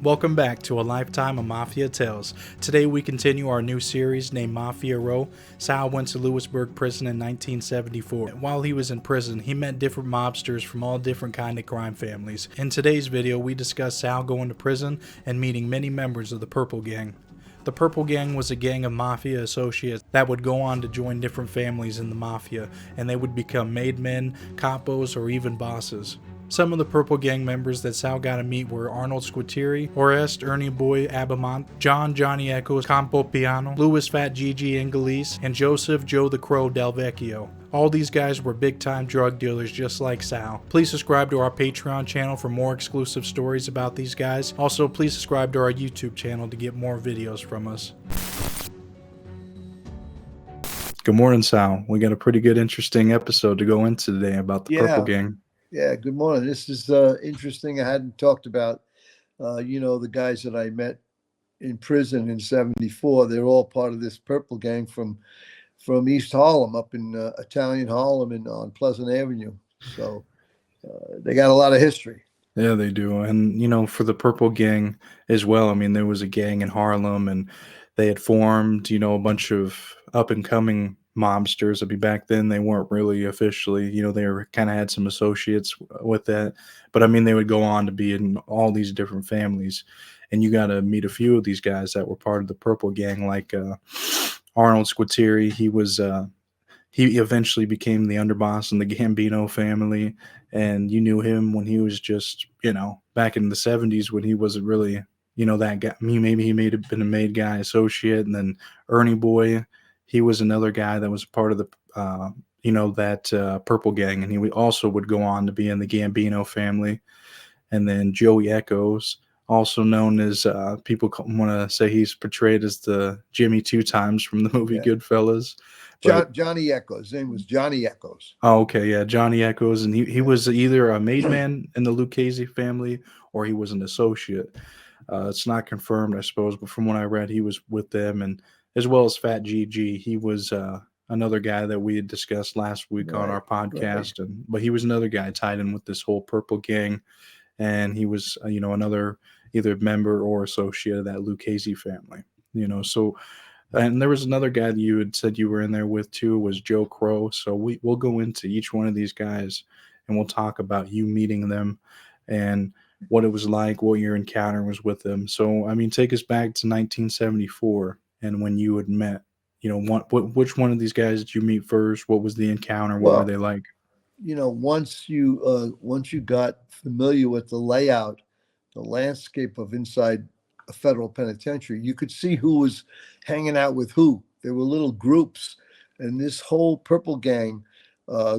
Welcome back to a lifetime of Mafia tales. Today we continue our new series named Mafia Row. Sal went to Lewisburg prison in 1974. While he was in prison, he met different mobsters from all different kind of crime families. In today's video, we discuss Sal going to prison and meeting many members of the Purple Gang. The Purple Gang was a gang of Mafia associates that would go on to join different families in the Mafia, and they would become made men, capos, or even bosses. Some of the Purple Gang members that Sal got to meet were Arnold Squitieri, Orest Ernie Boy Abamant, John Johnny Echoes Campo Piano, Louis Fat Gigi Inglis, and Joseph Joe the Crow Del Vecchio. All these guys were big-time drug dealers just like Sal. Please subscribe to our Patreon channel for more exclusive stories about these guys. Also, please subscribe to our YouTube channel to get more videos from us. Good morning, Sal. We got a pretty good, interesting episode to go into today about the Purple Gang. Yeah, good morning. This is interesting. I hadn't talked about, the guys that I met in prison in '74. They're all part of this Purple Gang from East Harlem, up in Italian Harlem and on Pleasant Avenue. So they got a lot of history. Yeah, they do. And, for the Purple Gang as well, I mean, there was a gang in Harlem and they had formed, a bunch of up-and-coming mobsters. I mean, back then they weren't really officially, they were kind of had some associates with that. But I mean, they would go on to be in all these different families. And you got to meet a few of these guys that were part of the Purple Gang, like Arnold Squitieri. He eventually became the underboss in the Gambino family. And you knew him when he was just, back in the 70s when he wasn't really, that guy. Maybe he may have been a made guy associate. And then Ernie Boy, he was another guy that was part of the, that Purple Gang. And he also would go on to be in the Gambino family. And then Joey Echoes, also known as, people want to say he's portrayed as the Jimmy Two Times from the movie Goodfellas. Johnny Echoes. His name was Johnny Echoes. Oh, okay, yeah, Johnny Echoes. And he was either a made man in the Lucchese family or he was an associate. It's not confirmed, I suppose, but from what I read, he was with them. And as well as Fat Gigi, he was another guy that we had discussed last week on our podcast. Right. But he was another guy tied in with this whole Purple Gang. And he was, another either member or associate of that Lucchese family, so. And there was another guy that you had said you were in there with too, was Joe Crow. So we'll go into each one of these guys and we'll talk about you meeting them and what it was like, what your encounter was with them. So, I mean, take us back to 1974 and when you had met, which one of these guys did you meet first? What was the encounter? What were they like? Once you got familiar with the layout, the landscape of inside a federal penitentiary, you could see who was hanging out with who. There were little groups, and this whole Purple Gang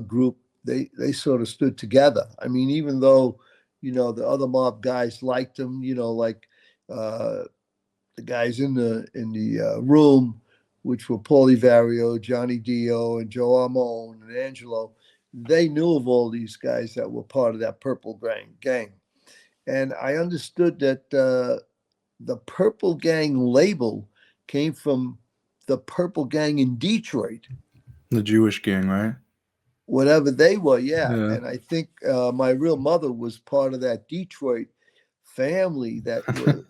group, they sort of stood together. I mean, even though, the other mob guys liked them, like the guys in the room, which were Paulie Vario, Johnny Dio, and Joe Armone and Angelo, they knew of all these guys that were part of that Purple Gang. And I understood that the Purple Gang label came from the Purple Gang in Detroit. The Jewish gang, right? Whatever they were, yeah. And I think my real mother was part of that Detroit family that were,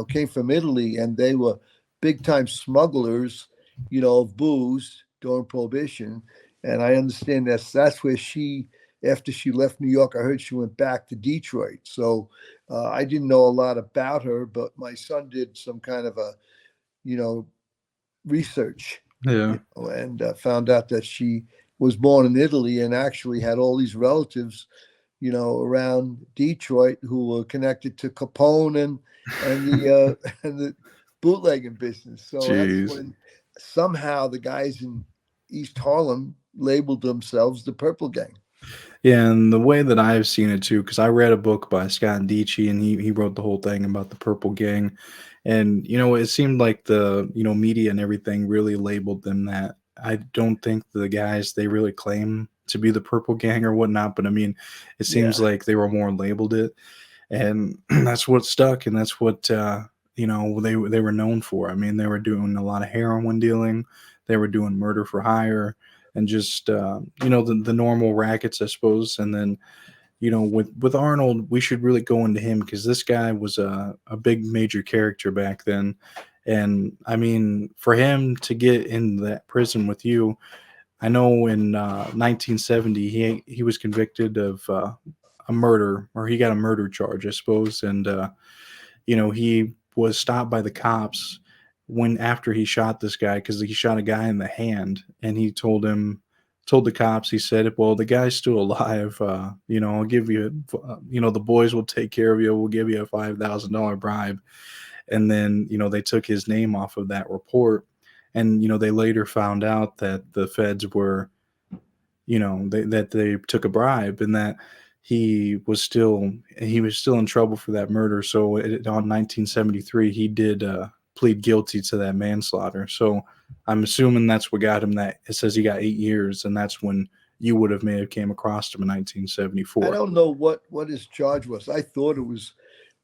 came from Italy, and they were big-time smugglers, of booze during Prohibition. And I understand that's where after she left New York, I heard she went back to Detroit. So I didn't know a lot about her, but my son did some kind of a, research. And found out that she was born in Italy and actually had all these relatives, around Detroit who were connected to Capone and the and the bootlegging business. So that's when somehow the guys in East Harlem labeled themselves the Purple Gang. Yeah, and the way that I've seen it too, because I read a book by Scott Dietschy, and he wrote the whole thing about the Purple Gang, and it seemed like the media and everything really labeled them that. I don't think the guys they really claim to be the Purple Gang or whatnot, but I mean, it seems like they were more labeled it, and that's what stuck, and that's what they were known for. I mean, they were doing a lot of heroin dealing, they were doing murder for hire, and just the normal rackets, I suppose. And then with Arnold, we should really go into him because this guy was a big major character back then. And I mean, for him to get in that prison with you, I know in 1970 he was convicted of a murder, or he got a murder charge, I suppose, and he was stopped by the cops when after he shot this guy because he shot a guy in the hand, and he told the cops, he said, "Well, the guy's still alive. I'll give you, the boys will take care of you. We'll give you a $5,000 bribe." And then they took his name off of that report, and they later found out that the feds were that they took a bribe, and that he was still in trouble for that murder. So on 1973 he did plead guilty to that manslaughter. So I'm assuming that's what got him that. It says he got 8 years, and that's when you would have may have came across him in I 1974. don't know what his charge was. I thought it was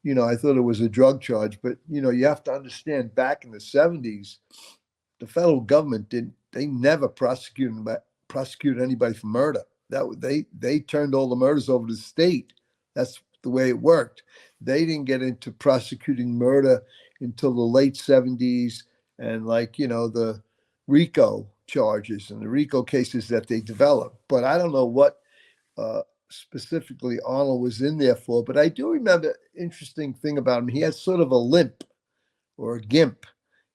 a drug charge, but you have to understand back in the 70s, the federal government they never prosecute anybody for murder. They turned all the murders over to the state. That's the way it worked. They didn't get into prosecuting murder until the late 70s, and the RICO charges and the RICO cases that they developed. But I don't know what uh, specifically Arnold was in there for. But I do remember interesting thing about him. He had sort of a limp or a gimp,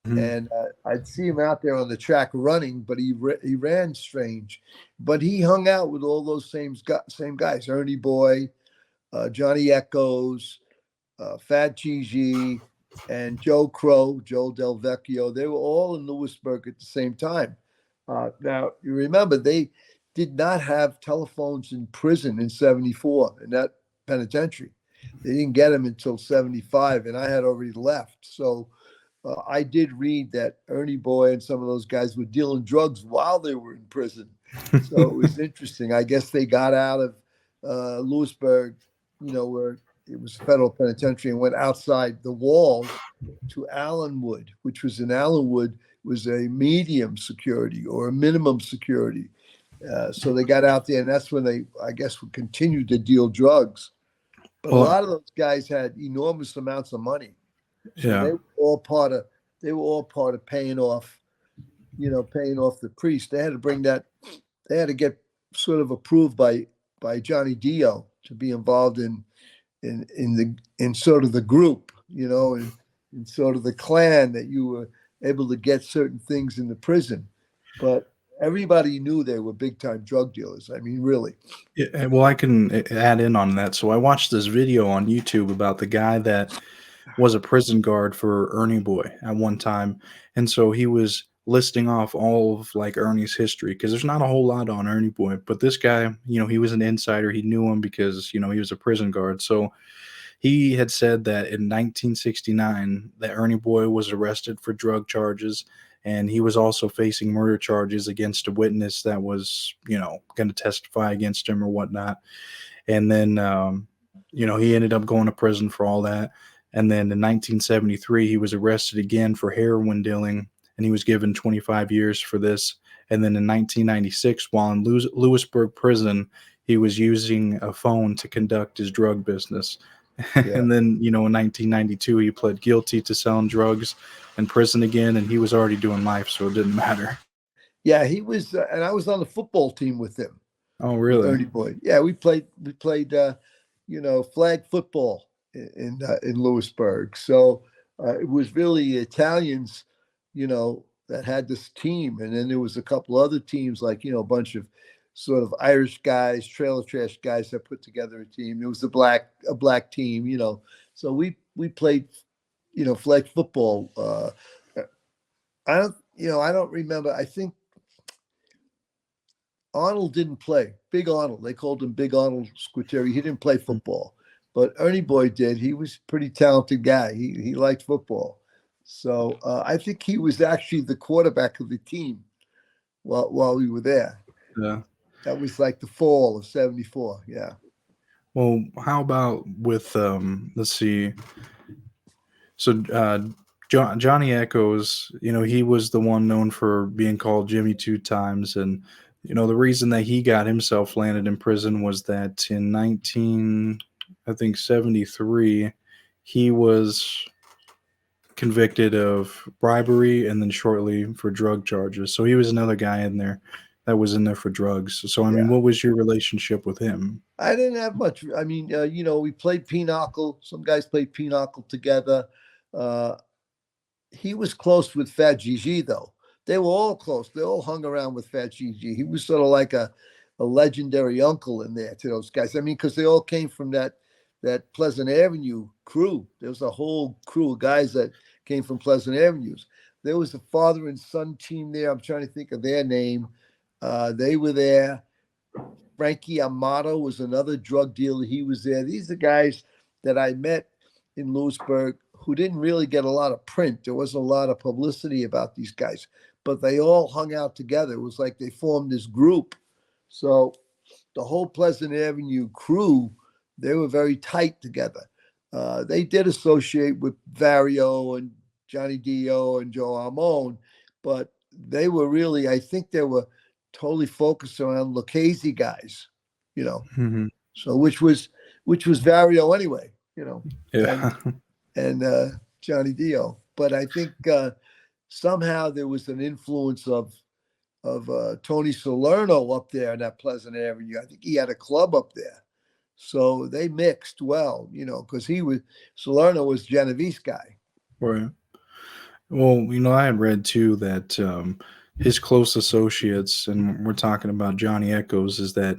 Mhm. and I'd see him out there on the track running, but he ran strange. But he hung out with all those same guys: Ernie Boy, Johnny Echoes, Fat Gigi, and Joe Crow, Joe Del Vecchio. They were all in Lewisburg at the same time. Now you remember they did not have telephones in prison in '74 in that penitentiary. They didn't get them until '75, and I had already left. So I did read that Ernie Boy and some of those guys were dealing drugs while they were in prison. So it was interesting. I guess they got out of Lewisburg, where it was a federal penitentiary, and went outside the walls to Allenwood, which was in Allenwood was a medium security or a minimum security. So they got out there, and that's when they, I guess, would continue to deal drugs. But a Well, lot of those guys had enormous amounts of money, so yeah. they were all part of paying off the priest. They had to bring that. They had to get sort of approved by Johnny Dio to be involved in sort of the group, in sort of the clan that you were able to get certain things in the prison. But everybody knew they were big time drug dealers. I mean, really. Yeah, well, I can add in on that. So I watched this video on YouTube about the guy that was a prison guard for Ernie Boy at one time, and so he was listing off all of like Ernie's history because there's not a whole lot on Ernie Boy, but this guy, he was an insider. He knew him because he was a prison guard. So he had said that in 1969 that Ernie Boy was arrested for drug charges, and he was also facing murder charges against a witness that was, going to testify against him or whatnot. And then, he ended up going to prison for all that. And then in 1973, he was arrested again for heroin dealing, and he was given 25 years for this. And then in 1996, while in Lewisburg prison, he was using a phone to conduct his drug business. Yeah. And then, in 1992, he pled guilty to selling drugs in prison again, and he was already doing life, so it didn't matter. Yeah, he was, and I was on the football team with him, Oh, with really? Ernie Boy. Yeah, we played flag football in Lewisburg. So it was really Italians, that had this team, and then there was a couple other teams, like a bunch of sort of Irish guys, trailer trash guys that put together a team. There was a black team, So we played, flag football. I don't remember. I think Arnold didn't play. Big Arnold. They called him Big Arnold Squitieri. He didn't play football, but Ernie Boy did. He was a pretty talented guy. He liked football. So I think he was actually the quarterback of the team while we were there. Yeah. That was like the fall of '74. Yeah. Well, how about with let's see. So Johnny Echoes, he was the one known for being called Jimmy two times, and The reason that he got himself landed in prison was that in 19, I think 73, he was convicted of bribery and then shortly for drug charges. So he was another guy in there that was in there for drugs. So I mean, Yeah. what was your relationship with him? I didn't have much. I mean, we played pinochle. Some guys played pinochle together. Uh, he was close with Fat Gigi, though. They were all close. They all hung around with Fat Gigi. He was sort of like a legendary uncle in there to those guys. I mean, because they all came from that Pleasant Avenue crew. There was a whole crew of guys that came from Pleasant Avenues. There was a father and son team there. I'm trying to think of their name. They were there. Frankie Amato was another drug dealer. He was there. These are guys that I met in Lewisburg who didn't really get a lot of print. There wasn't a lot of publicity about these guys, but they all hung out together. It was like they formed this group. So the whole Pleasant Avenue crew, they were very tight together. They did associate with Vario and Johnny Dio and Joe Armone, but they were really, I think they were totally focused around Lucchese guys, you know. Hmm. So which was Vario anyway, and Yeah. and Johnny Dio. But I think somehow there was an influence of Tony Salerno up there in that Pleasant Avenue. I think he had a club up there, so they mixed well, because Salerno was Genovese guy. Right. Well, I had read too that his close associates, and we're talking about Johnny Echoes, is that,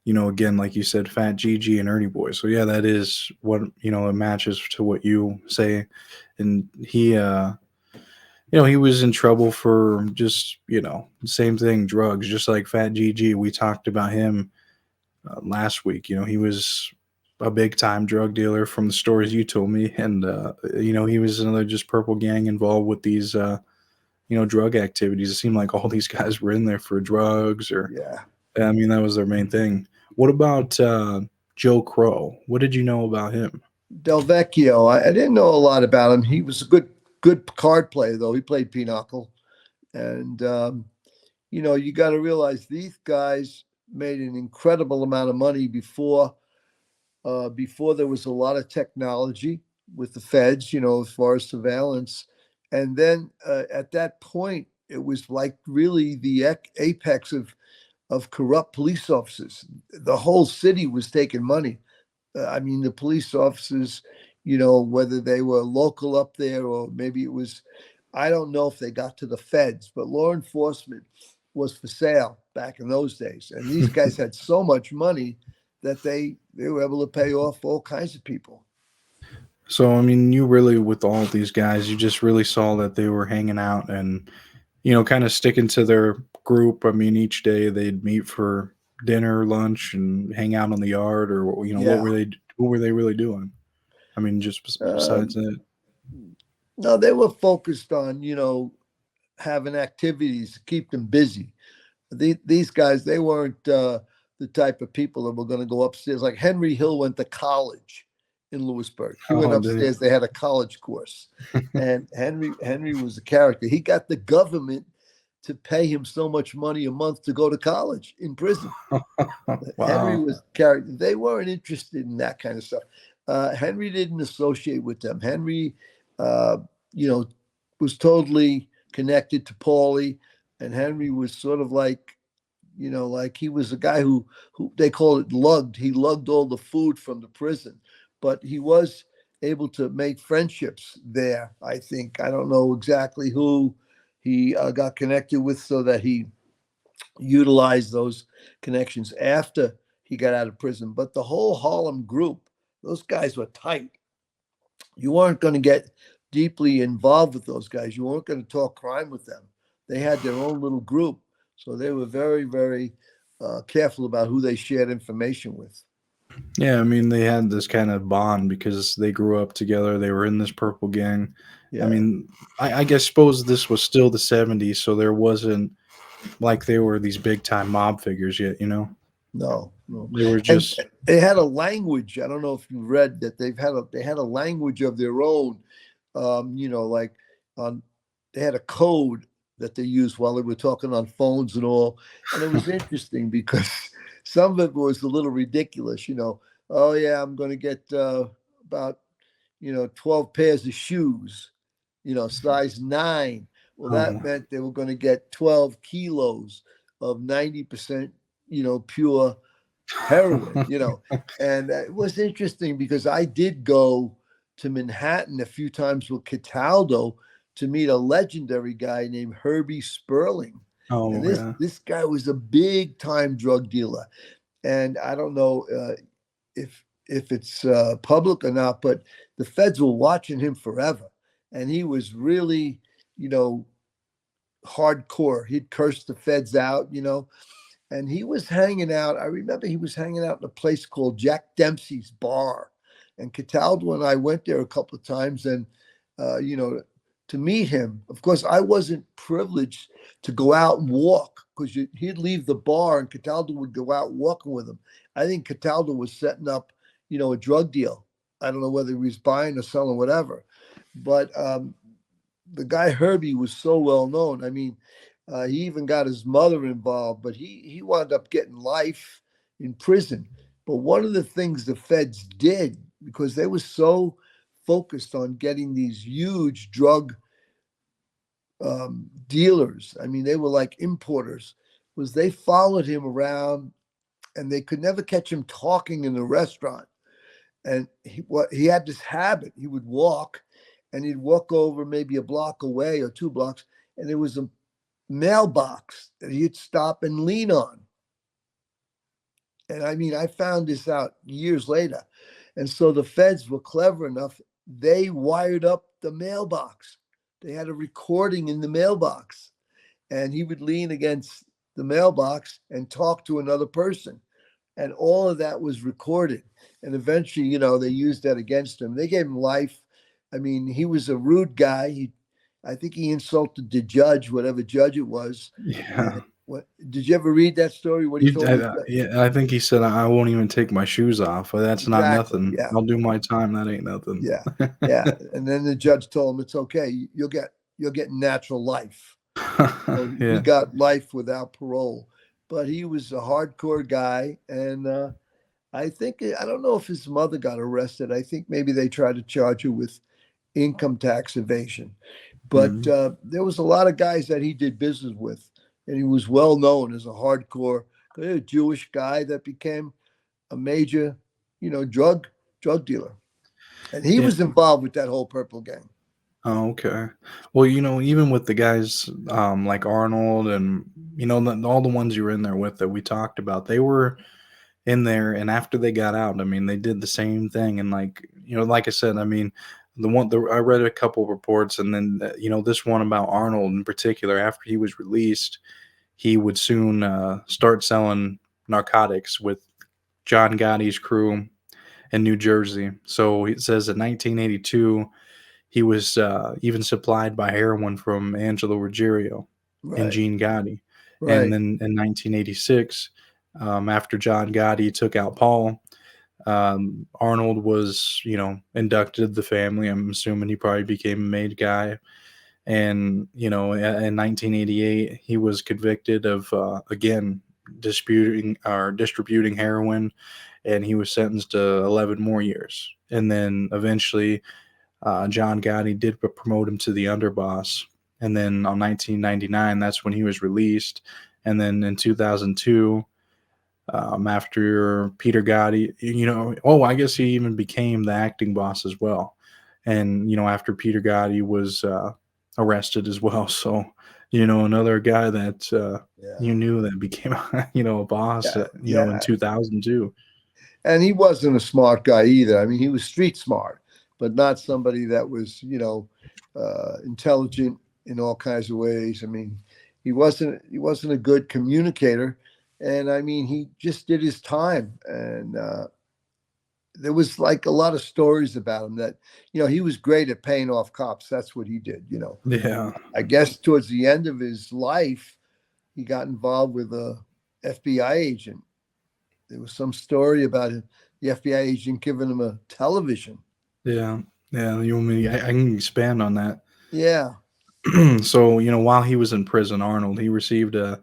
again, like you said, Fat Gigi and Ernie Boy. So yeah, that is what, it matches to what you say. And he was in trouble for just, same thing, drugs, just like Fat Gigi. We talked about him last week. He was a big time drug dealer from the stories you told me, and he was another just purple gang involved with these drug activities. It seemed like all these guys were in there for drugs, or Yeah, I mean, that was their main thing. What about Joe Crow? What did you know about him? Del Vecchio. I didn't know a lot about him. He was a good card player though. He played pinochle, and you got to realize these guys made an incredible amount of money before there was a lot of technology with the feds, as far as surveillance. And then at that point, it was like really the apex of corrupt police officers. The whole city was taking money. I mean, the police officers, whether they were local up there or maybe it was, I don't know if they got to the feds, but law enforcement was for sale back in those days. And these guys had so much money that they were able to pay off all kinds of people. So I mean, you really, with all these guys, you just really saw that they were hanging out and kind of sticking to their group. I mean, each day they'd meet for dinner, lunch, and hang out in the yard, or Yeah. what were they really doing? I mean, just besides Um, that. no, they were focused on, having activities to keep them busy. These guys, they weren't the type of people that were going to go upstairs. Like Henry Hill went to college in Lewisburg. He went Oh, did upstairs. They had a college course, he? and Henry was a character. He got the government to pay him so much money a month to go to college in prison. Henry Wow. was character. They weren't interested in that kind of stuff. Henry didn't associate with them. Henry, uh, you know, was totally connected to Paulie, and Henry was sort of like, like he was a guy who they call it lugged. He lugged all the food from the prison, but he was able to make friendships there. I think I don't know exactly who he got connected with, so that he utilized those connections after he got out of prison. But the whole Harlem group, those guys were tight. You weren't going to get deeply involved with those guys. You weren't going to talk crime with them. They had their own little group. So they were very, very careful about who they shared information with. Yeah, I mean, they had this kind of bond because they grew up together. They were in this purple gang. I Yeah. mean, I guess suppose this was still the '70s, so there wasn't like they were these big time mob figures yet. No, no. They were And just. they had a language. I don't know if you read that they had a language of their own. Like on they had a code that they used while they were talking on phones and all. And it was interesting because some of it was a little ridiculous, you know. Oh yeah, I'm going to get about 12 pairs of shoes, size 9. Well, that Oh, meant they were going to get 12 kilos of 90%, pure heroin, And it was interesting because I did go to Manhattan a few times with Cataldo to meet a legendary guy named Herbie Sperling. And oh this yeah. this guy was a big time drug dealer. And I don't know if it's public or not, but the feds were watching him forever. And he was really, you know, hardcore. He'd curse the feds out, and he was hanging out. I remember he was hanging out in a place called Jack Dempsey's Bar, and Cataldo and I went there a couple of times, and uh, you know, to meet him. Of course, I wasn't privileged to go out and walk because he'd leave the bar, and Cataldo would go out walking with him. I think Cataldo was setting up, a drug deal. I don't know whether he was buying or selling, whatever. But the guy Herbie was so well known. I mean, he even got his mother involved, but he wound up getting life in prison. But one of the things the feds did, because they were so focused on getting these huge drug dealers, I mean, they were like importers, was they followed him around and they could never catch him talking in the restaurant. And he had this habit. He would walk and he'd walk over maybe a block away or 2 blocks, and there was a mailbox that he'd stop and lean on. And I mean, I found this out years later. And so the feds were clever enough, they wired up the mailbox. They had a recording in the mailbox, and he would lean against the mailbox and talk to another person. And all of that was recorded. And eventually, they used that against him. They gave him life. I mean, he was a rude guy. I think he insulted the judge, whatever judge it was. And Yeah. what did you ever read that story? What he told the judge? Yeah, I think he said, "I won't even take my shoes off. That's not Exactly. nothing. Yeah. I'll do my time. That ain't nothing." Yeah. Yeah. And then the judge told him it's okay. You'll get natural life. So he Yeah. got life without parole. But he was a hardcore guy, and I don't know if his mother got arrested. I think maybe they tried to charge her with income tax evasion. But Mhm. there was a lot of guys that he did business with, and he was well known as a hardcore Jewish guy that became a major, drug dealer, and he Yeah. was involved with that whole Purple Gang. Oh, okay. Well, even with the guys, like Arnold and, all the ones you were in there with that we talked about, they were in there, and after they got out, I mean, they did the same thing, and, like, like I said, I mean, I read a couple reports, and then, this one about Arnold in particular, after he was released, he would soon, start selling narcotics with John Gotti's crew in New Jersey. So it says in 1982, he was even supplied by heroin from Angelo Ruggiero and Right, Gene Gotti. And right, then in 1986, after John Gotti took out Paul, Arnold was, inducted the family. I'm assuming he probably became a made guy. And, in 1988, he was convicted of, again, disputing or distributing heroin, and he was sentenced to 11 more years. And then eventually, John Gotti did promote him to the underboss. And then on 1999, that's when he was released. And then in 2002, after Peter Gotti, I guess he even became the acting boss as well. And, after Peter Gotti was arrested as well. So, another guy that yeah, you knew that became, a boss, yeah, in yeah. 2002. And he wasn't a smart guy either. I mean, he was street smart, but not somebody that was, intelligent in all kinds of ways. I mean, he wasn't a good communicator, and I mean, he just did his time. And there was like a lot of stories about him that, he was great at paying off cops. That's what he did. Yeah. I guess towards the end of his life, he got involved with a FBI agent. There was some story about it, the FBI agent giving him a television. Yeah. Yeah. You want me? I can expand on that. Yeah. So, while he was in prison, Arnold, he received a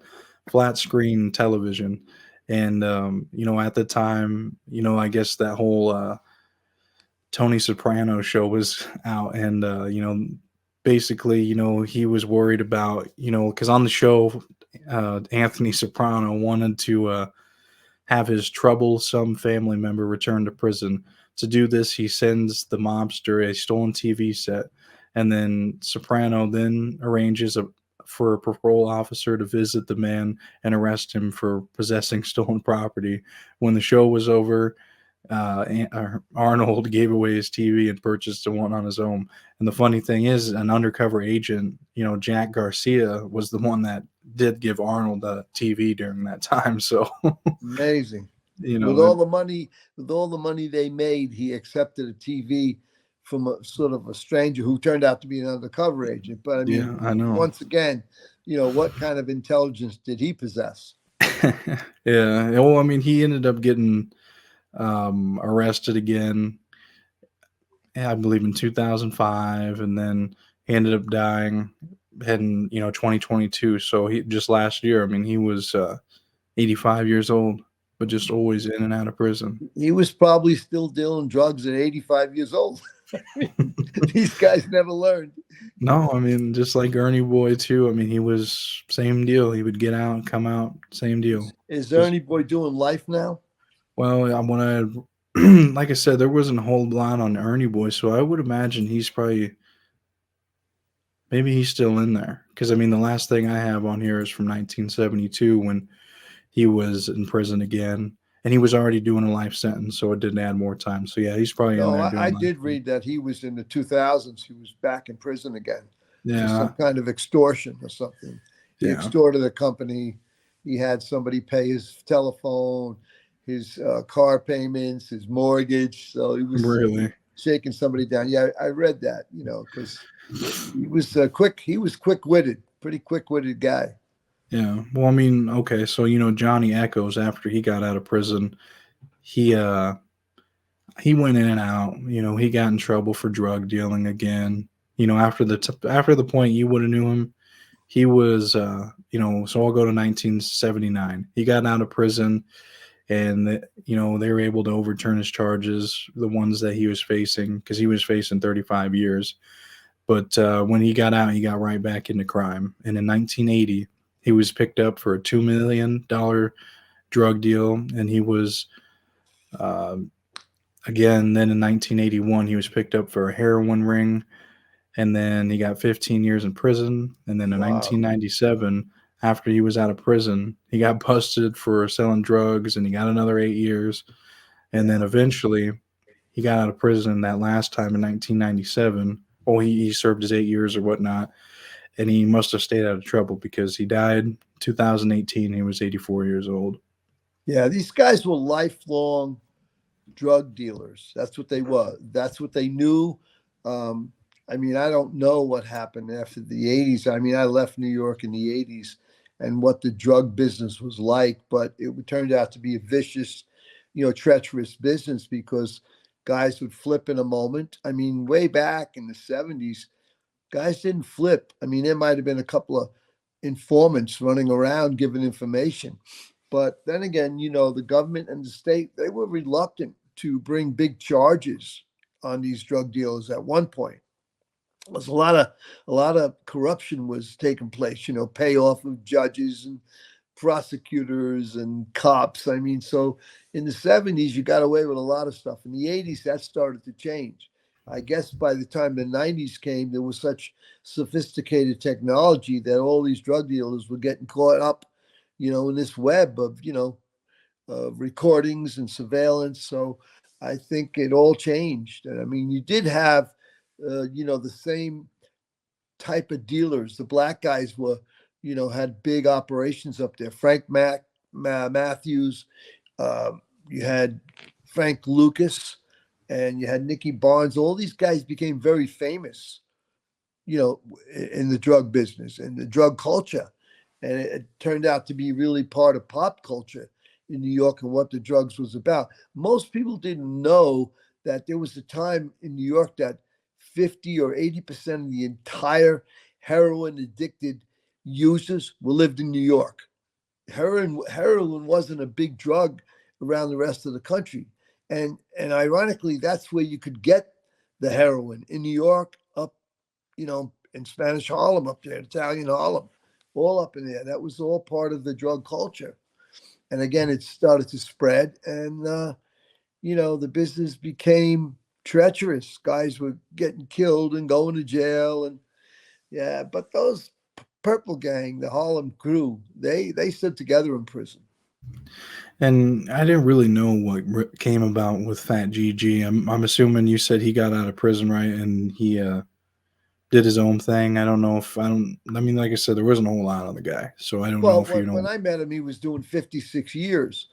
flat screen television. And, at the time, I guess that whole Tony Soprano show was out. And, basically, he was worried about, because on the show, Anthony Soprano wanted to have his troublesome family member return to prison. To do this, he sends the mobster a stolen TV set, and then Soprano then arranges for a parole officer to visit the man and arrest him for possessing stolen property. When the show was over, Arnold gave away his TV and purchased a one on his own. And the funny thing is, an undercover agent, Jack Garcia, was the one that did give Arnold a TV during that time. So, Amazing. you With know, all the money, they made, he accepted a TV from a sort of a stranger who turned out to be an undercover agent. But I yeah, mean, I know. once again, what kind of intelligence did he possess? Yeah. Well, I mean, he ended up getting arrested again, I believe in 2005, and then he ended up dying in 2022. So he just last year. I mean, he was 85 years old, but just always in and out of prison. He was probably still dealing drugs at 85 years old. I mean, these guys never learned. No, I mean, just like Ernie Boy too. I mean, he was same deal. He would get out, come out, same deal. Is Just Ernie Boy doing life now? well, when I like I said, there wasn't a whole lot on Ernie Boy, so I would imagine he's probably maybe he's still in there. Because I mean, the last thing I have on here is from 1972 when he was in prison again, and he was already doing a life sentence, so it didn't add more time. So yeah, he's probably in No, there I doing life. did read that he was in the 2000s. He was back in prison again for some Yeah, kind of extortion or something. He yeah, extorted a company. He had somebody pay his telephone, his car payments, his mortgage. So he was really. shaking somebody down. Yeah, I read that, because he was quick. He was quick witted, pretty quick witted guy. Yeah. Well, I mean, okay, so Johnny Echoes after he got out of prison, he he went in and out. He got in trouble for drug dealing again. After after the point you would have knew him, he was so I'll go to 1979. He got out of prison, and they were able to overturn his charges, the ones that he was facing, because he was facing 35 years. But when he got out, he got right back into crime. And in 1980, he was picked up for a $2 million drug deal, and he was uh, again. Then in 1981, he was picked up for a heroin ring, and then he got 15 years in prison. And then in Wow. 1997, after he was out of prison, he got busted for selling drugs, and he got another 8 years. And Yeah. then eventually, he got out of prison that last time in 1997. Oh, he served his 8 years or whatnot, and he must have stayed out of trouble because he died 2018. He was 84 years old. Yeah. These guys were lifelong drug dealers. That's what they were. That's what they knew. Um, I mean, I don't know what happened after the 80s. I mean, I left New York in the 80s and what the drug business was like, but it turned out to be a vicious, treacherous business because guys would flip in a moment. I mean, way back in the 70s, guys didn't flip. I mean, there might have been a couple of informants running around giving information. But then again, the government and the state, they were reluctant to bring big charges on these drug dealers at one point. There's a lot of corruption was taking place, payoff of judges and prosecutors and cops. I mean, so in the 70s, you got away with a lot of stuff. In the 80s, that started to change. I guess by the time the 90s came, there was such sophisticated technology that all these drug dealers were getting caught up, in this web of, recordings and surveillance. So I think it all changed. And I mean, you did have, the same type of dealers. The black guys were, had big operations up there. Matthews, you had Frank Lucas, and you had Nicky Barnes. All these guys became very famous, in the drug business and the drug culture. And it turned out to be really part of pop culture in New York and what the drugs was about. Most people didn't know that there was a time in New York that 50 or 80% of the entire heroin addicted users were lived in New York. Heroin wasn't a big drug around the rest of the country, and ironically, that's where you could get the heroin in New York, up in Spanish Harlem, up there, Italian Harlem, all up in there. That was all part of the drug culture. And again, it started to spread, and the business became treacherous. Guys were getting killed and going to jail, and yeah. But those Purple Gang, the Harlem crew, they stood together in prison. And I didn't really know what came about with Fat GG. I'm assuming you said he got out of prison, right? And he did his own thing. I don't know if I don't. I mean, like I said, there wasn't a whole lot on the guy, so I don't know Well, if you when know. I met him, he was doing 56 years.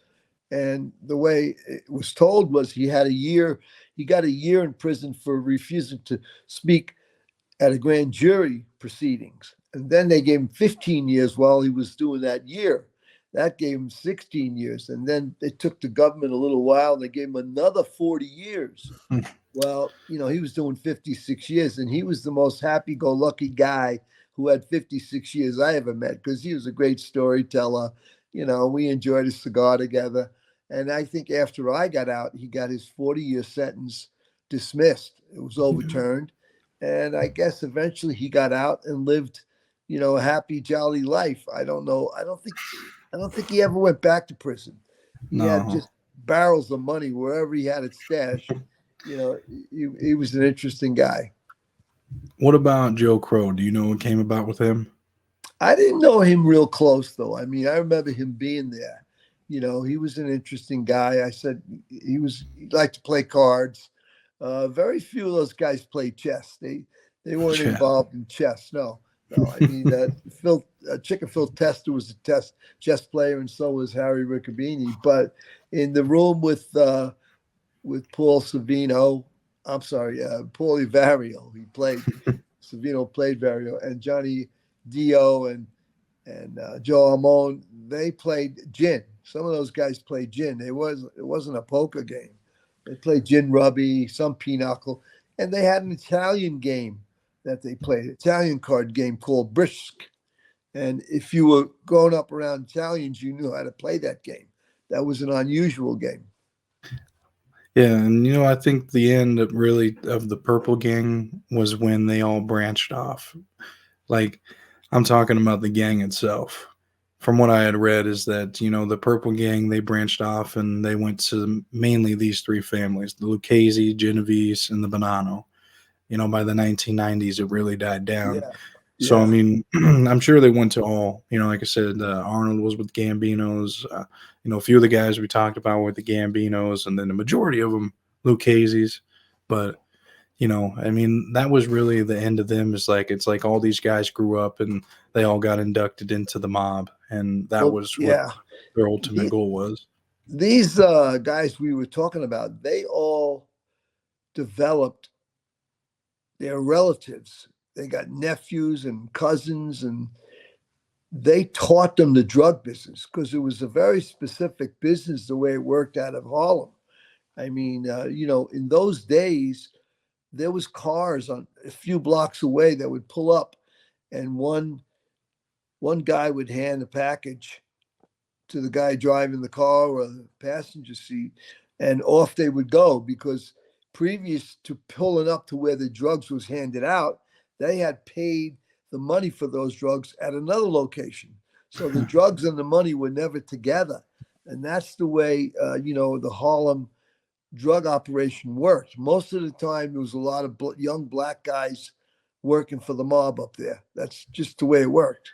And the way it was told was he got a year in prison for refusing to speak at a grand jury proceedings. And then they gave him 15 years while he was doing that year. That gave him 16 years. And then it took the government a little while. And they gave him another 40 years. Well, he was doing 56 years, and he was the most happy go lucky guy who had 56 years I ever met, because he was a great storyteller. We enjoyed a cigar together. And I think after I got out, he got his 40-year sentence dismissed. It was overturned. And I guess eventually he got out and lived, a happy, jolly life. I don't know. I don't think he ever went back to prison. He had No. just barrels of money wherever he had it stashed. He was an interesting guy. What about Joe Crow? Do you know what came about with him? I didn't know him real close though. I mean, I remember him being there. He was an interesting guy. I said he liked to play cards. Very few of those guys played chess. They weren't Yeah. involved in chess. No, no. I mean, Chicken Phil Tester was a chess player, and so was Harry Riccobini. But in the room with Paul Savino. I'm sorry, Paulie Vario. He played Savino played Vario, and Johnny Dio and Joe Amon. They played gin. Some of those guys played gin. It wasn't a poker game. They played gin rubby, some pinochle, and they had an Italian game that they played, Italian card game called Brisk. And if you were growing up around Italians, you knew how to play that game. That was an unusual game. Yeah, and I think the end of really of the Purple Gang was when they all branched off. Like, I'm talking about the gang itself. From what I had read, is that the Purple Gang, they branched off and they went to mainly these three families: the Lucchese, Genovese, and the Bonanno. By the 1990s, it really died down. Yeah, So I yeah. mean, I'm sure they went to all. Like I said, Arnold was with Gambinos. A few of the guys we talked about were the Gambinos, and then the majority of them Lucchese's. But I mean, that was really the end of them. Is like it's like all these guys grew up and they all got inducted into the mob, and that Well, was what yeah. their ultimate The, goal was. these guys we were talking about, they all developed their relatives. They got nephews and cousins, and they taught them the drug business because it was a very specific business the way it worked out of Harlem. I mean, in those days, there was cars on a few blocks away that would pull up, and one guy would hand a package to the guy driving the car or the passenger seat, and off they would go, because previous to pulling up to where the drugs was handed out, they had paid the money for those drugs at another location. So the drugs and the money were never together. And that's the way, the Harlem drug operation worked. Most of the time, there was a lot of young black guys working for the mob up there. That's just the way it worked.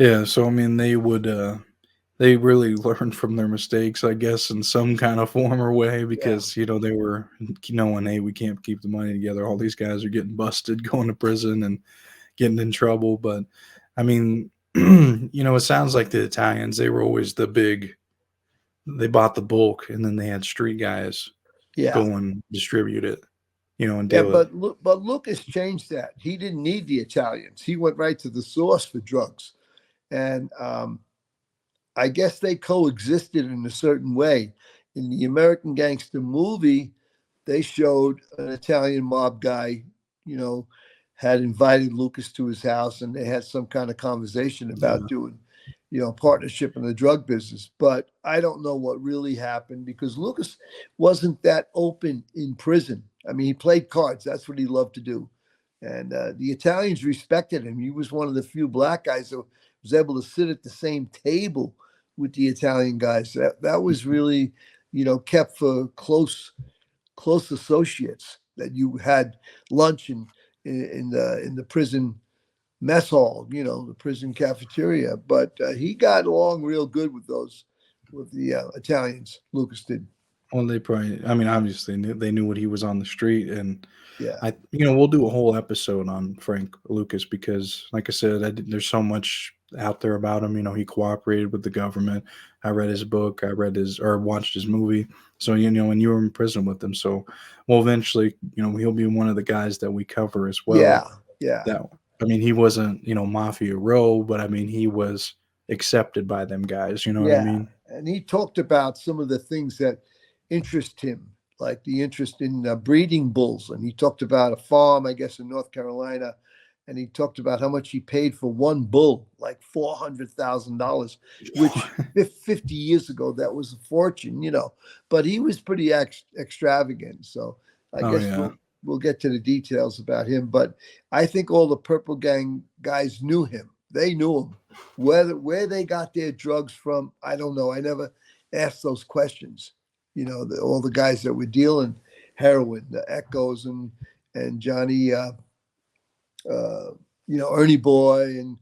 Yeah, so I mean, they really learned from their mistakes, I guess, in some kind of form or way, Yeah. because they were knowing, hey, we can't keep the money together. All these guys are getting busted, going to prison, and getting in trouble. But I mean, it sounds like the Italians, they were always the big. They bought the bulk, and then they had street guys Yeah. go and distribute it, and Yeah, deal it. but Lucas changed that. He didn't need the Italians. He went right to the source for drugs, and I guess they coexisted in a certain way. In the American Gangster movie, they showed an Italian mob guy, you know, had invited Lucas to his house, and they had some kind of conversation about Yeah. doing, partnership in the drug business. But I don't know what really happened because Lucas wasn't that open in prison. I mean, he played cards. That's what he loved to do. And the Italians respected him. He was one of the few black guys that was able to sit at the same table with the Italian guys. That was really, kept for close associates that you had lunch in the prison mess hall, the prison cafeteria. But he got along real good with the Italians. Lucas did. Well, they probably, I mean, obviously they knew what he was on the street, and Yeah, we'll do a whole episode on Frank Lucas because, like I said, there's so much out there about him. He cooperated with the government. I read his book. I read his or watched his movie. So and you were in prison with him. So, well, eventually, he'll be one of the guys that we cover as yeah, well. yeah, That I mean, he wasn't Mafia Row, but I mean, he was accepted by them guys. You know what I yeah. mean? And he talked about some of the things that interest him, like the interest in breeding bulls. And he talked about a farm, I guess, in North Carolina. And he talked about how much he paid for one bull, like $400,000, which 50 years ago, that was a fortune. But he was pretty extravagant. So I Oh guess yeah. we'll get to the details about him. But I think all the Purple Gang guys knew him. They knew him. Where they got their drugs from, I don't know. I never asked those questions. All the guys that were dealing heroin, the Echoes and Johnny, Ernie Boy and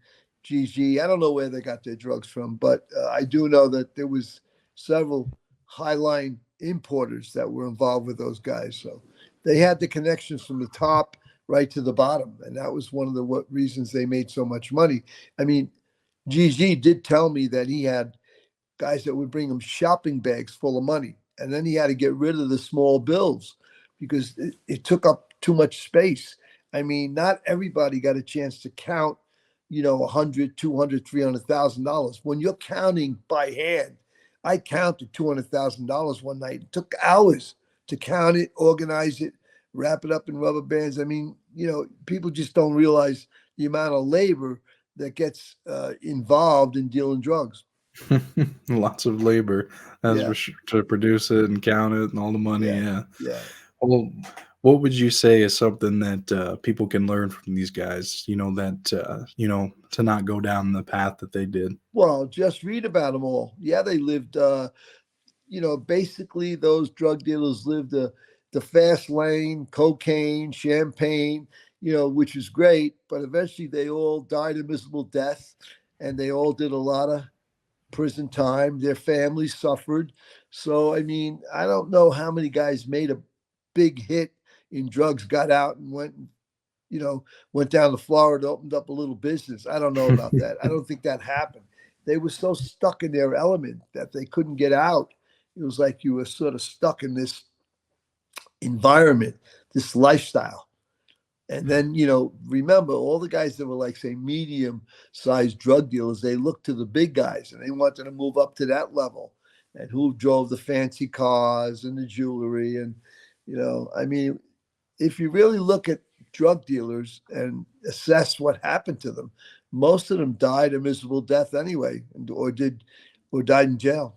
GG. I don't know where they got their drugs from, but I do know that there was several highline importers that were involved with those guys. So they had the connections from the top right to the bottom, and that was one of the reasons they made so much money. I mean, GG did tell me that he had guys that would bring him shopping bags full of money. And then he had to get rid of the small bills because it took up too much space. I mean, not everybody got a chance to count, 100, 200, $300,000. When you're counting by hand, I counted $200,000 one night. It took hours to count it, organize it, wrap it up in rubber bands. I mean, people just don't realize the amount of labor that gets involved in dealing drugs. Lots of labor, as Yeah, for to produce it and count it and all the money. yeah, Yeah. yeah. Well, what would you say is something that people can learn from these guys? To not go down the path that they did. Well, just read about them all. Yeah, they lived. Basically, those drug dealers lived the fast lane, cocaine, champagne. Which is great. But eventually, they all died a miserable death, and they all did a lot of prison time. Their families suffered. So, I mean, I don't know how many guys made a big hit in drugs, got out and you know, went down to Florida, opened up a little business. I don't know about that. I don't think that happened. They were so stuck in their element that they couldn't get out. It was like you were sort of stuck in this environment, this lifestyle. And then, remember all the guys that were like, say, medium sized drug dealers, they looked to the big guys and they wanted to move up to that level. And who drove the fancy cars and the jewelry. And, I mean, if you really look at drug dealers and assess what happened to them, most of them died a miserable death anyway, or died in jail.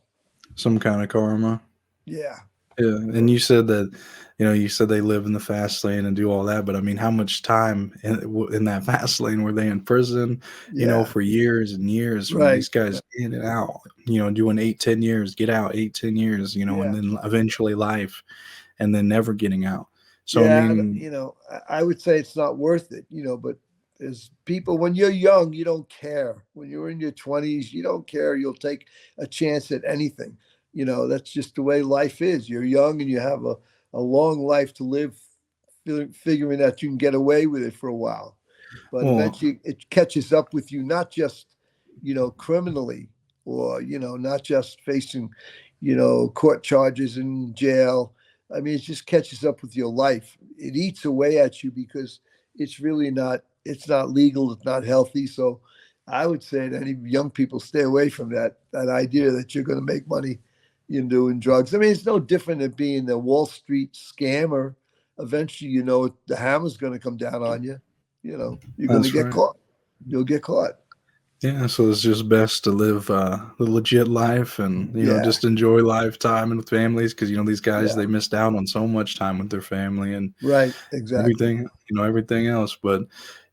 Some kind of karma. Yeah, Yeah, and you said that, you said they live in the fast lane and do all that, but I mean, how much time in that fast lane were they in prison, yeah, for years and years? I mean, right, these guys in and out, doing 8, 10 years, get out 8, 10 years, and yeah. then eventually life, and then never getting out. So I Yeah, mean, I would say it's not worth it, but as people, when you're young, you don't care. When you're in your 20s, you don't care. You'll take a chance at anything. That's just the way life is. You're young and you have a long life to live, figuring that you can get away with it for a while. But well, eventually it catches up with you, not just, criminally or, not just facing, court charges in jail. I mean, it just catches up with your life. It eats away at you because it's not legal, it's not healthy. So I would say to any young people, stay away from that idea that you're going to make money in doing drugs. I mean, it's no different than being the Wall Street scammer. Eventually, the hammer's going to come down on you. you're going to That's get right. caught. You'll get caught. Yeah, so it's just best to live the legit life and Yeah, just enjoy lifetime and with families because these guys yeah, they missed out on so much time with their family and right, exactly. everything else. But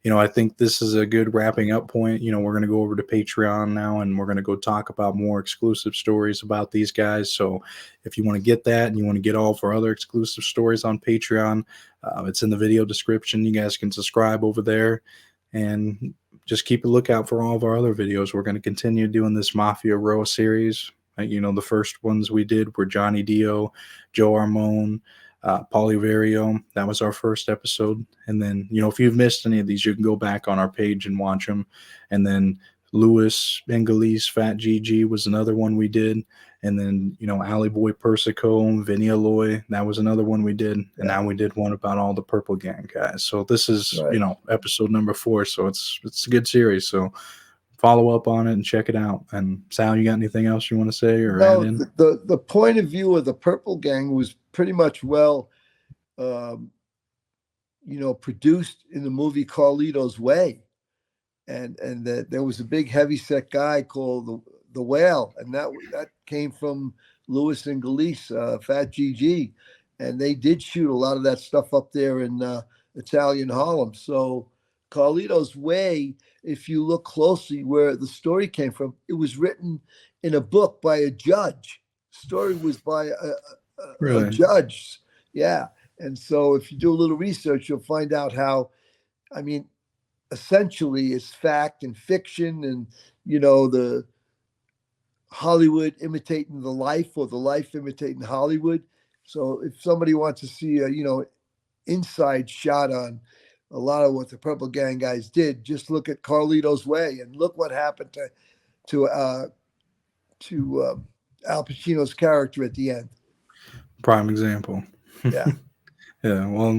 I think this is a good wrapping up point. We're going to go over to Patreon now and we're going to go talk about more exclusive stories about these guys. So if you want to get that and you want to get all of our other exclusive stories on Patreon, it's in the video description. You guys can subscribe over there and just keep a lookout for all of our other videos. We're going to continue doing this Mafia Row series. The first ones we did were Johnny Dio, Joe Armone, Polyvario. That was our first episode. And then, if you've missed any of these, you can go back on our page and watch them. And then Louis Bengalese, Fat GG was another one we did. And then, Alley Boy Persico, Vinny Alloy, that was another one we did. And Yeah, now we did one about all the Purple Gang guys. So this is, right. episode number 4. So it's a good series. So follow up on it and check it out. And Sal, you got anything else you want to say or add No, in? the point of view of the Purple Gang was pretty much um, produced in the movie Carlito's Way, and there was a big heavyset guy called the Whale, and that came from Lewis and Galise, Fat GG, and they did shoot a lot of that stuff up there in Italian Harlem. So Carlito's Way, if you look closely where the story came from, it was written in a book by a judge. Story was by a Really? judge. Yeah. And so if you do a little research, you'll find out how, I mean, essentially it's fact and fiction and, the Hollywood imitating the life or the life imitating Hollywood. So if somebody wants to see a, inside shot on a lot of what the Purple Gang guys did, just look at Carlito's Way and look what happened to Al Pacino's character at the end. Prime example. Yeah. Yeah, well,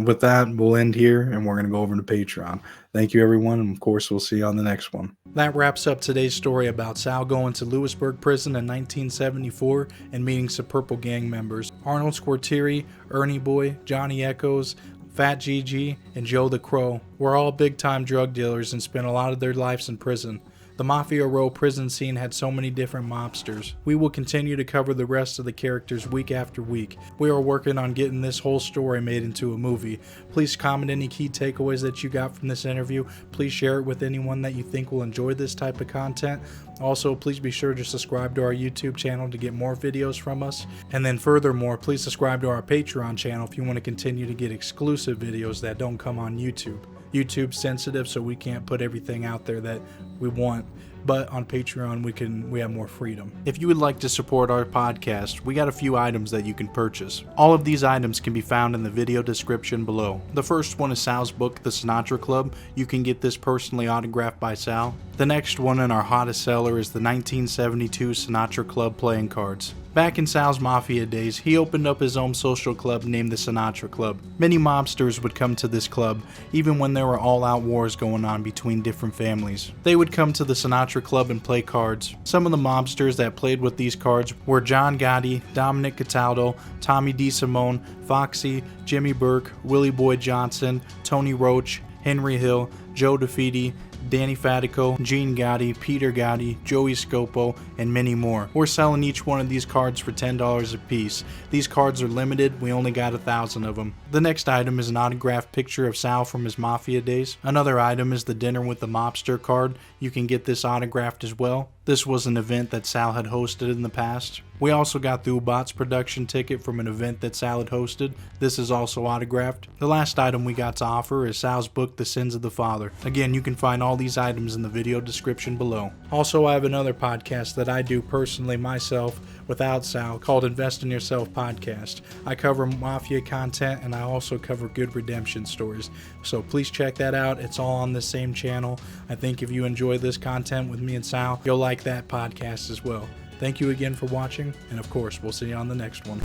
with that, we'll end here and we're going to go over to Patreon. Thank you, everyone, and of course, we'll see you on the next one. That wraps up today's story about Sal going to Lewisburg Prison in 1974 and meeting some Purple Gang members Arnold Squartieri, Ernie Boy, Johnny Echoes, Fat GG, and Joe the Crow were all big-time drug dealers and spent a lot of their lives in prison. The Mafia Row prison scene had so many different mobsters. We will continue to cover the rest of the characters week after week. We are working on getting this whole story made into a movie. Please comment any key takeaways that you got from this interview. Please share it with anyone that you think will enjoy this type of content. Also, please be sure to subscribe to our YouTube channel to get more videos from us. And then furthermore, please subscribe to our Patreon channel if you want to continue to get exclusive videos that don't come on YouTube. YouTube's sensitive, so we can't put everything out there that we want, but on Patreon we have more freedom. If you would like to support our podcast, we got a few items that you can purchase. All of these items can be found in the video description below. The first one is Sal's book, The Sinatra Club. You can get this personally autographed by Sal. The next one in our hottest seller is the 1972 Sinatra Club playing cards. Back in Sal's Mafia days, he opened up his own social club named the Sinatra Club. Many mobsters would come to this club, even when there were all-out wars going on between different families. They would come to the Sinatra Club and play cards. Some of the mobsters that played with these cards were John Gotti, Dominic Cataldo, Tommy DeSimone, Foxy, Jimmy Burke, Willie Boy Johnson, Tony Roach, Henry Hill, Joe DeFede, Danny Fatico, Gene Gotti, Peter Gotti, Joey Scopo, and many more. We're selling each one of these cards for $10 a piece. These cards are limited, we only got 1,000 of them. The next item is an autographed picture of Sal from his Mafia days. Another item is the Dinner with the Mobster card. You can get this autographed as well. This was an event that Sal had hosted in the past. We also got the Ubots production ticket from an event that Sal had hosted. This is also autographed. The last item we got to offer is Sal's book, The Sins of the Father. Again, you can find all these items in the video description below. Also, I have another podcast that I do personally myself without Sal called Invest in Yourself Podcast. I cover Mafia content and I also cover good redemption stories. So please check that out. It's all on the same channel. I think if you enjoy this content with me and Sal, you'll like that podcast as well. Thank you again for watching, and of course, we'll see you on the next one.